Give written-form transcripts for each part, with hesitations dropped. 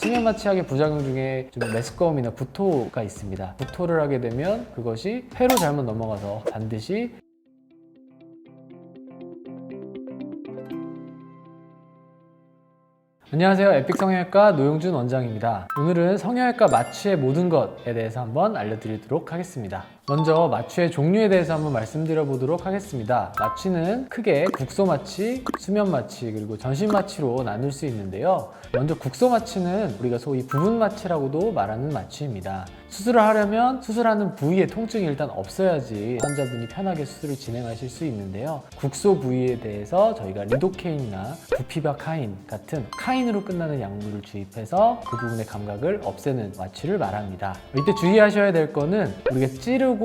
수면 마취약의 부작용 중에 좀 메스꺼움이나 구토가 있습니다. 구토를 하게 되면 그것이 폐로 잘못 넘어가서 반드시 안녕하세요. 에픽 성형외과 노영준 원장입니다. 오늘은 성형외과 마취의 모든 것에 대해서 한번 알려드리도록 하겠습니다. 먼저 마취의 종류에 대해서 한번 말씀드려 보도록 하겠습니다. 마취는 크게 국소 마취, 수면 마취, 그리고 전신 마취로 나눌 수 있는데요. 먼저 국소 마취는 우리가 소위 부분 마취라고도 말하는 마취입니다. 수술을 하려면 수술하는 부위의 통증이 일단 없어야지 환자분이 편하게 수술을 진행하실 수 있는데요. 국소 부위에 대해서 저희가 리도케인이나 부피바카인 같은 카인으로 끝나는 약물을 주입해서 그 부분의 감각을 없애는 마취를 말합니다. 이때 주의하셔야 될 거는 우리가 찌르고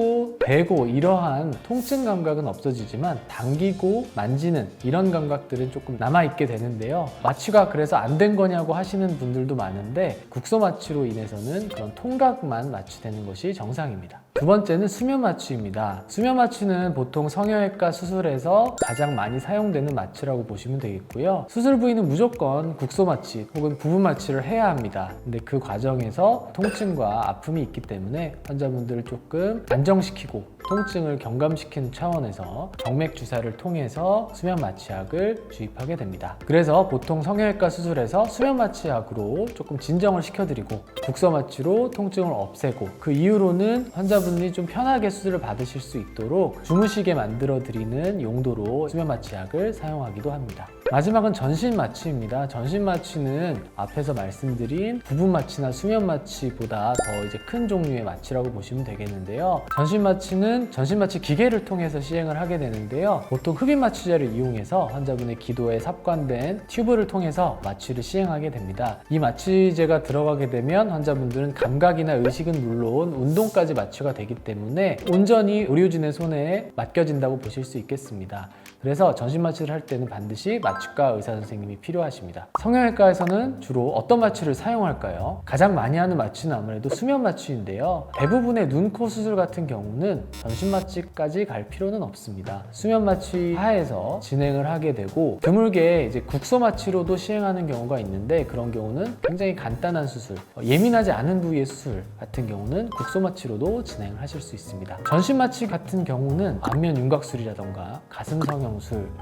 베고 이러한 통증 감각은 없어지지만 당기고 만지는 이런 감각들은 조금 남아있게 되는데요. 마취가 그래서 안 된 거냐고 하시는 분들도 많은데 국소 마취로 인해서는 그런 통각만 마취되는 것이 정상입니다. 두 번째는 수면 마취입니다. 수면 마취는 보통 성형외과 수술에서 가장 많이 사용되는 마취라고 보시면 되겠고요. 수술 부위는 무조건 국소 마취 혹은 부분 마취를 해야 합니다. 근데 그 과정에서 통증과 아픔이 있기 때문에 환자분들을 조금 안정시키고 통증을 경감시키는 차원에서 정맥 주사를 통해서 수면 마취약을 주입하게 됩니다. 그래서 보통 성형외과 수술에서 수면 마취약으로 조금 진정을 시켜드리고 국소 마취로 통증을 없애고 그 이후로는 환자분이 좀 편하게 수술을 받으실 수 있도록 주무시게 만들어 드리는 용도로 수면 마취약을 사용하기도 합니다. 마지막은 전신 마취입니다. 전신 마취는 앞에서 말씀드린 부분 마취나 수면 마취보다 더 이제 큰 종류의 마취라고 보시면 되겠는데요. 전신 마취는 전신 마취 기계를 통해서 시행을 하게 되는데요. 보통 흡입 마취제를 이용해서 환자분의 기도에 삽관된 튜브를 통해서 마취를 시행하게 됩니다. 이 마취제가 들어가게 되면 환자분들은 감각이나 의식은 물론 운동까지 마취가 되기 때문에 온전히 의료진의 손에 맡겨진다고 보실 수 있겠습니다. 그래서 전신 마취를 할 때는 반드시 마취과 의사 선생님이 필요하십니다. 성형외과에서는 주로 어떤 마취를 사용할까요? 가장 많이 하는 마취는 아무래도 수면 마취인데요. 대부분의 눈, 코 수술 같은 경우는 전신 마취까지 갈 필요는 없습니다. 수면 마취 하에서 진행을 하게 되고 드물게 이제 국소 마취로도 시행하는 경우가 있는데 그런 경우는 굉장히 간단한 수술, 예민하지 않은 부위의 수술 같은 경우는 국소 마취로도 진행을 하실 수 있습니다. 전신 마취 같은 경우는 안면 윤곽술이라던가 가슴 성형술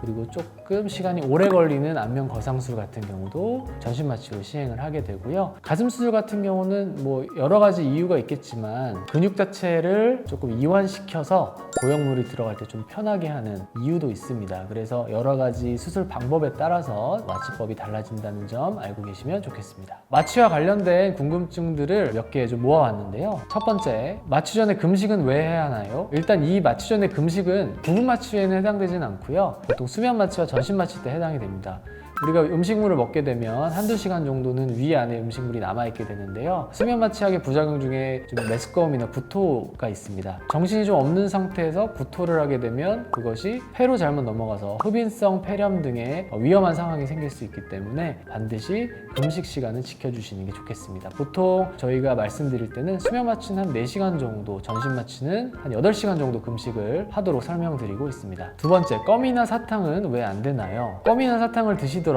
그리고 조금 시간이 오래 걸리는 안면 거상술 같은 경우도 전신 마취로 시행을 하게 되고요. 가슴 수술 같은 경우는 뭐 여러 가지 이유가 있겠지만 근육 자체를 조금 이완시켜서 고형물이 들어갈 때 좀 편하게 하는 이유도 있습니다. 그래서 여러 가지 수술 방법에 따라서 마취법이 달라진다는 점 알고 계시면 좋겠습니다. 마취와 관련된 궁금증들을 몇 개 좀 모아왔는데요. 첫 번째, 마취 전에 금식은 왜 해야 하나요? 일단 이 마취 전에 금식은 부분 마취에는 해당되지는 않고요. 보통 수면 마취와 전신 마취 때 해당이 됩니다. 우리가 음식물을 먹게 되면 한두 시간 정도는 위 안에 음식물이 남아있게 되는데요. 수면 마취약의 부작용 중에 좀 메스꺼움이나 구토가 있습니다. 정신이 좀 없는 상태에서 구토를 하게 되면 그것이 폐로 잘못 넘어가서 흡인성 폐렴 등의 위험한 상황이 생길 수 있기 때문에 반드시 금식 시간을 지켜주시는 게 좋겠습니다. 보통 저희가 말씀드릴 때는 수면 마취는 한 4시간 정도, 전신 마취는 한 8시간 정도 금식을 하도록 설명드리고 있습니다. 두 번째, 껌이나 사탕은 왜 안 되나요? 껌이나 사탕을 드시더라도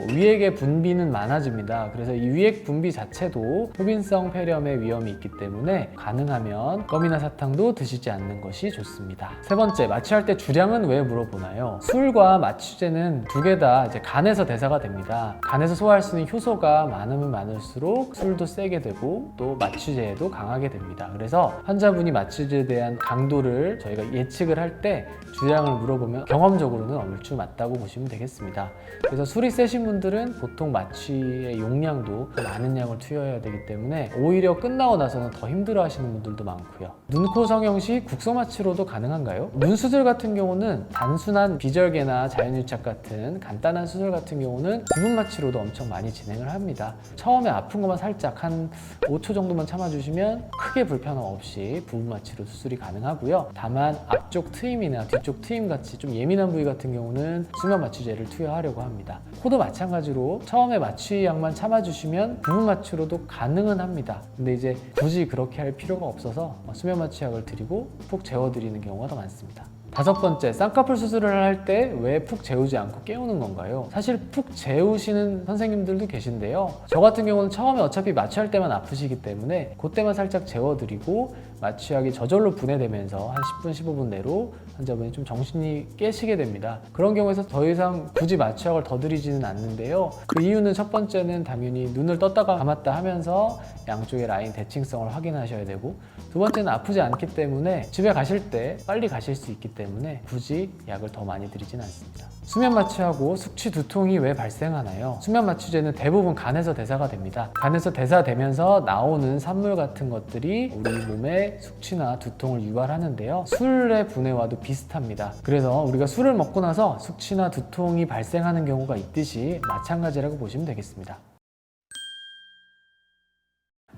위액의 분비는 많아집니다. 그래서 이 위액 분비 자체도 흡인성 폐렴의 위험이 있기 때문에 가능하면 껌이나 사탕도 드시지 않는 것이 좋습니다. 세 번째, 마취할 때 주량은 왜 물어보나요? 술과 마취제는 두 개 다 이제 간에서 대사가 됩니다. 간에서 소화할 수 있는 효소가 많으면 많을수록 술도 세게 되고 또 마취제에도 강하게 됩니다. 그래서 환자분이 마취제에 대한 강도를 저희가 예측을 할 때 주량을 물어보면 경험적으로는 얼추 맞다고 보시면 되겠습니다. 그래서 술이 세신 분들은 보통 마취의 용량도 많은 양을 투여해야 되기 때문에 오히려 끝나고 나서는 더 힘들어 하시는 분들도 많고요. 눈, 코 성형 시 국소 마취로도 가능한가요? 눈 수술 같은 경우는 단순한 비절개나 자연유착 같은 간단한 수술 같은 경우는 부분 마취로도 엄청 많이 진행을 합니다. 처음에 아픈 것만 살짝 한 5초 정도만 참아주시면 크게 불편함 없이 부분 마취로 수술이 가능하고요. 다만 앞쪽 트임이나 뒤쪽 트임 같이 좀 예민한 부위 같은 경우는 수면 마취제를 투여하려고 합니다. 코도 마찬가지로 처음에 마취약만 참아주시면 부분 마취로도 가능은 합니다. 근데 이제 굳이 그렇게 할 필요가 없어서 수면 마취약을 드리고 푹 재워드리는 경우가 더 많습니다. 5번째, 쌍꺼풀 수술을 할 때 왜 푹 재우지 않고 깨우는 건가요? 사실 푹 재우시는 선생님들도 계신데요. 저 같은 경우는 처음에 어차피 마취할 때만 아프시기 때문에 그때만 살짝 재워드리고 마취약이 저절로 분해되면서 한 10분, 15분 내로 환자분이 좀 정신이 깨시게 됩니다. 그런 경우에서 더 이상 굳이 마취약을 더 드리지는 않는데요. 그 이유는 첫 번째는 당연히 눈을 떴다가 감았다 하면서 양쪽의 라인 대칭성을 확인하셔야 되고, 두 번째는 아프지 않기 때문에 집에 가실 때 빨리 가실 수 있기 때문에 굳이 약을 더 많이 드리진 않습니다. 수면 마취하고 숙취 두통이 왜 발생하나요? 수면 마취제는 대부분 간에서 대사가 됩니다. 간에서 대사되면서 나오는 산물 같은 것들이 우리 몸에 숙취나 두통을 유발하는데요. 술의 분해와도 비슷합니다. 그래서 우리가 술을 먹고 나서 숙취나 두통이 발생하는 경우가 있듯이 마찬가지라고 보시면 되겠습니다.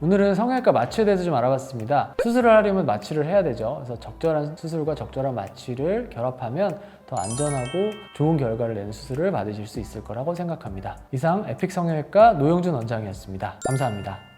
오늘은 성형외과 마취에 대해서 좀 알아봤습니다. 수술을 하려면 마취를 해야 되죠. 그래서 적절한 수술과 적절한 마취를 결합하면 더 안전하고 좋은 결과를 내는 수술을 받으실 수 있을 거라고 생각합니다. 이상 에픽 성형외과 노영준 원장이었습니다. 감사합니다.